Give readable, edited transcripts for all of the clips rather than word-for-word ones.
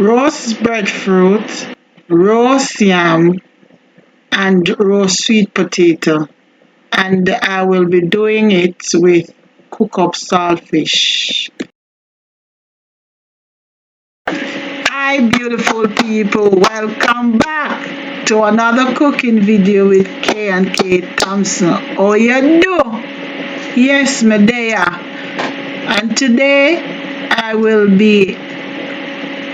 roast breadfruit, roast yam, and roast sweet potato. And I will be doing it with cook up saltfish. Hi beautiful people, welcome back to another cooking video with K and K Thompson. How you do? Yes, Medea. And today I will be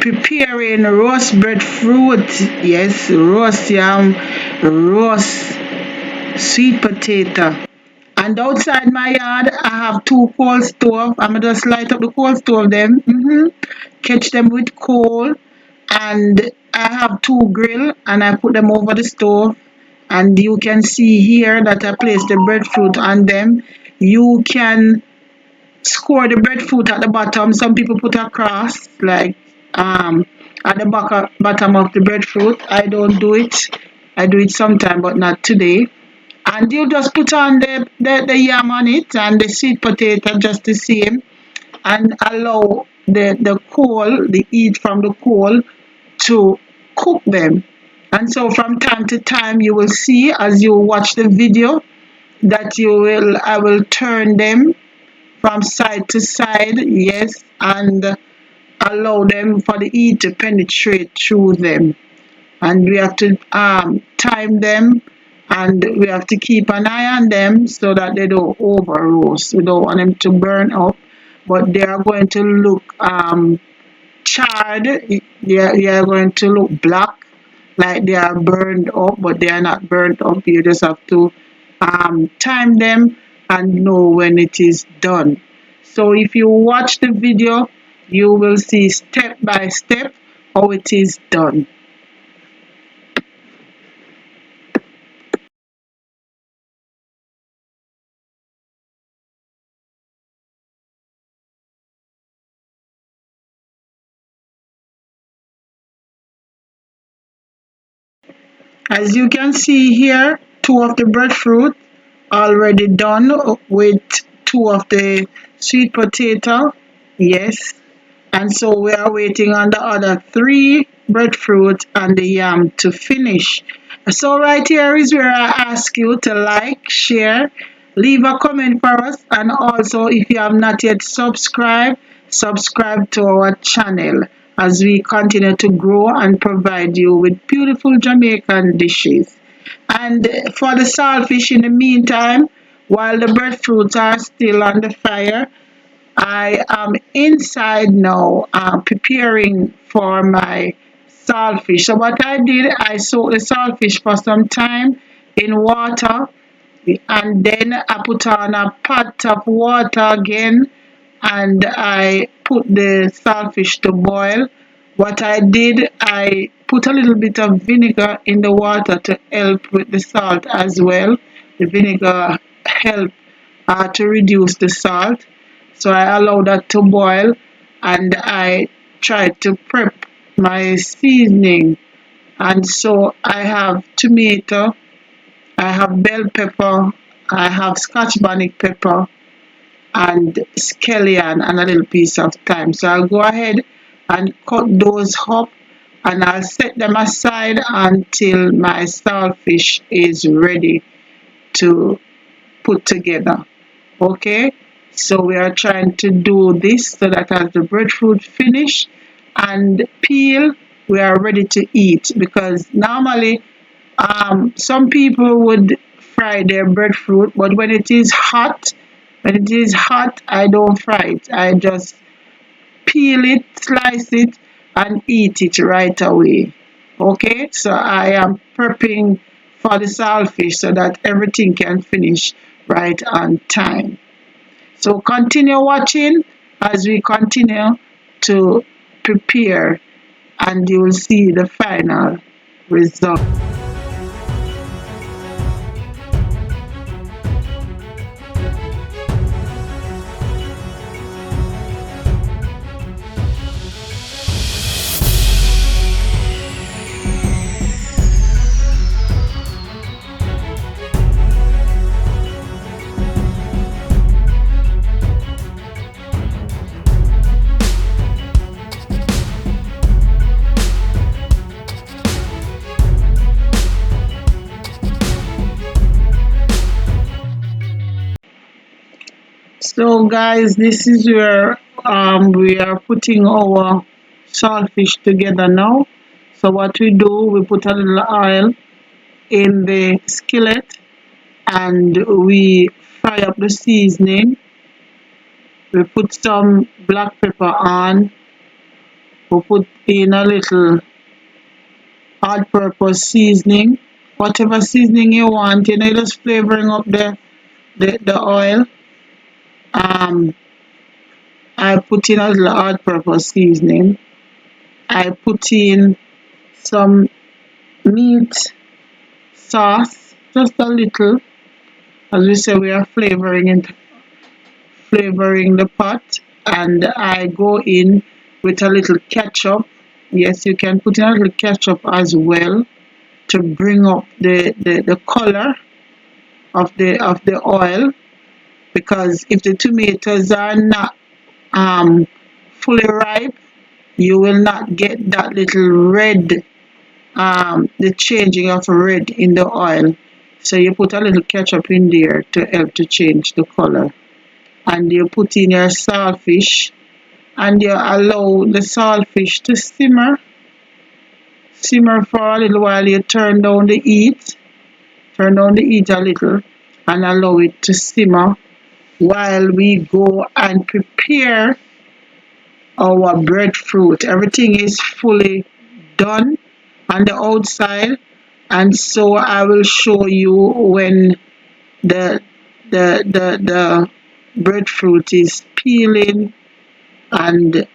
preparing roast breadfruit, yes, roast yam, roast sweet potato. And outside my yard, I have two coal stove. I'm just light up the coal stove them, catch them with coal, and I have two grill, and I put them over the stove. And you can see here that I place the breadfruit on them. You can score the breadfruit at the bottom. Some people put a cross like at the bottom of the breadfruit. I don't do it. I do it sometime, but not today. And you just put on the yam on it and the sweet potato just the same, and allow the coal, the heat from the coal, to cook them. And so from time to time you will see as you watch the video that I will turn them from side to side, yes, and allow them for the heat to penetrate through them. And we have to time them, and we have to keep an eye on them so that they don't over roast. We don't want them to burn up, but they are going to look charred. They are going to look black, like they are burned up, but they are not burnt up. You just have to time them and know when it is done. So if you watch the video, you will see step by step how it is done. As you can see here, two of the breadfruit already done with two of the sweet potato. Yes. And so we are waiting on the other three breadfruit and the yam to finish. So right here is where I ask you to like, share, leave a comment for us, and also if you have not yet subscribed, subscribe to our channel as we continue to grow and provide you with beautiful Jamaican dishes. And for the saltfish, in the meantime, while the breadfruits are still on the fire, I am inside now preparing for my saltfish. So what I did, I soaked the saltfish for some time in water, and then I put on a pot of water again, and I put the saltfish to boil. What I did, I put a little bit of vinegar in the water to help with the salt as well. The vinegar help to reduce the salt. So I allow that to boil, and I try to prep my seasoning. And so I have tomato, I have bell pepper, I have scotch bonnet pepper, and scallion, and a little piece of thyme. So I'll go ahead and cut those up, and I'll set them aside until my saltfish is ready to put together. Okay, so we are trying to do this so that as the breadfruit finish and peel, we are ready to eat. Because normally some people would fry their breadfruit, but when it is hot, I don't fry it. I just peel it, slice it, and eat it right away. Okay, so I am prepping for the saltfish so that everything can finish right on time. So continue watching as we continue to prepare, and you will see the final result. So guys, this is where we are putting our saltfish together now. So what we do, we put a little oil in the skillet and we fry up the seasoning. We put some black pepper on. We put in a little all-purpose seasoning. Whatever seasoning you want, just flavoring up the oil. Um, I put in a little all-purpose seasoning. I put in some meat sauce, just a little. As we say, we are flavoring the pot, and I go in with a little ketchup. Yes, you can put in a little ketchup as well to bring up the color of the oil, because if the tomatoes are not fully ripe, you will not get that little red, the changing of red in the oil. So you put a little ketchup in there to help to change the color. And you put in your saltfish and you allow the saltfish to simmer for a little while. You turn down the heat a little and allow it to simmer while we go and prepare our breadfruit. Everything is fully done on the outside, and so I will show you when the the breadfruit is peeling. And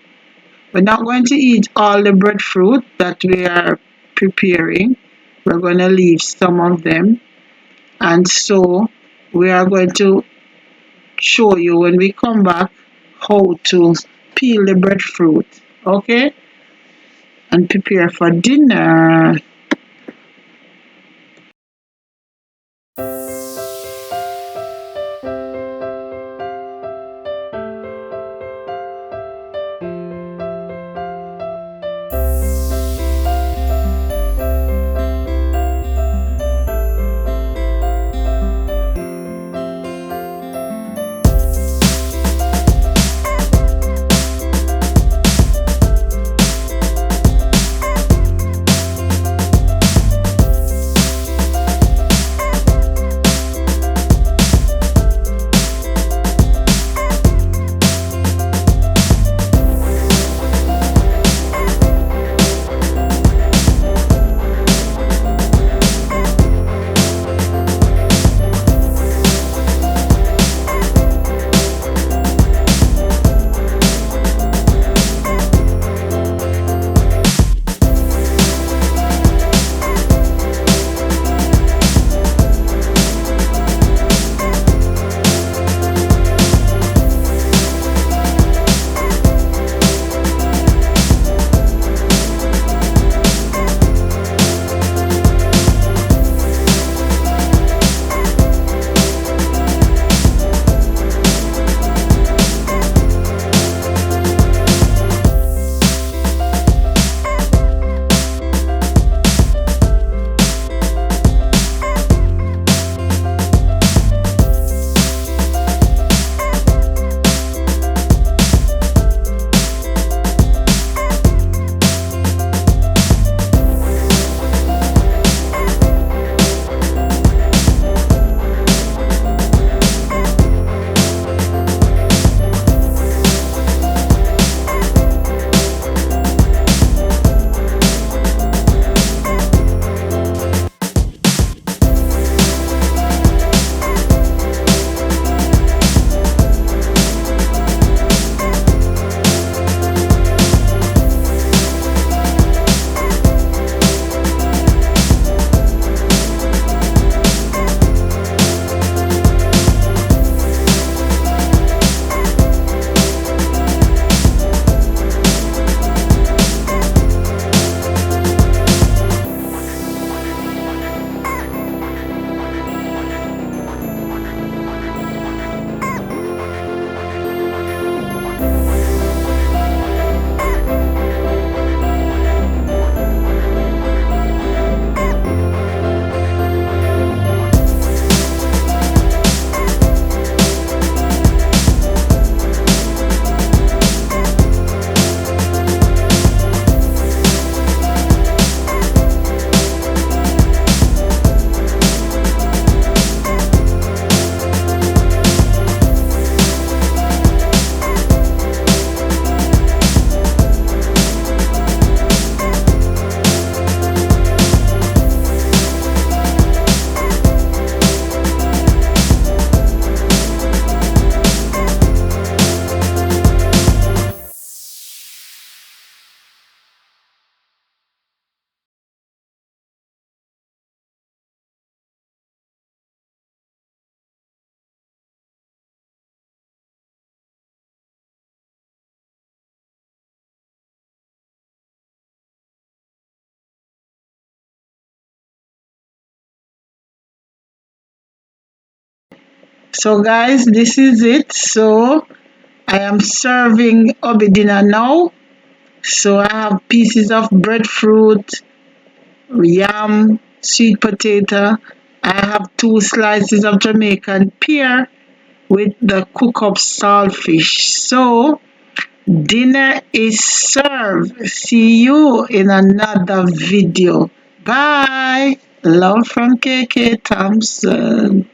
we're not going to eat all the breadfruit that we are preparing. We're going to leave some of them, and so we are going to show you when we come back how to peel the breadfruit, okay, and prepare for dinner. So guys, this is it. So I am serving Obi dinner now. So I have pieces of breadfruit, yam, sweet potato. I have 2 slices of Jamaican pear with the cook up saltfish. So dinner is served. See you in another video. Bye. Love from KK Thompson.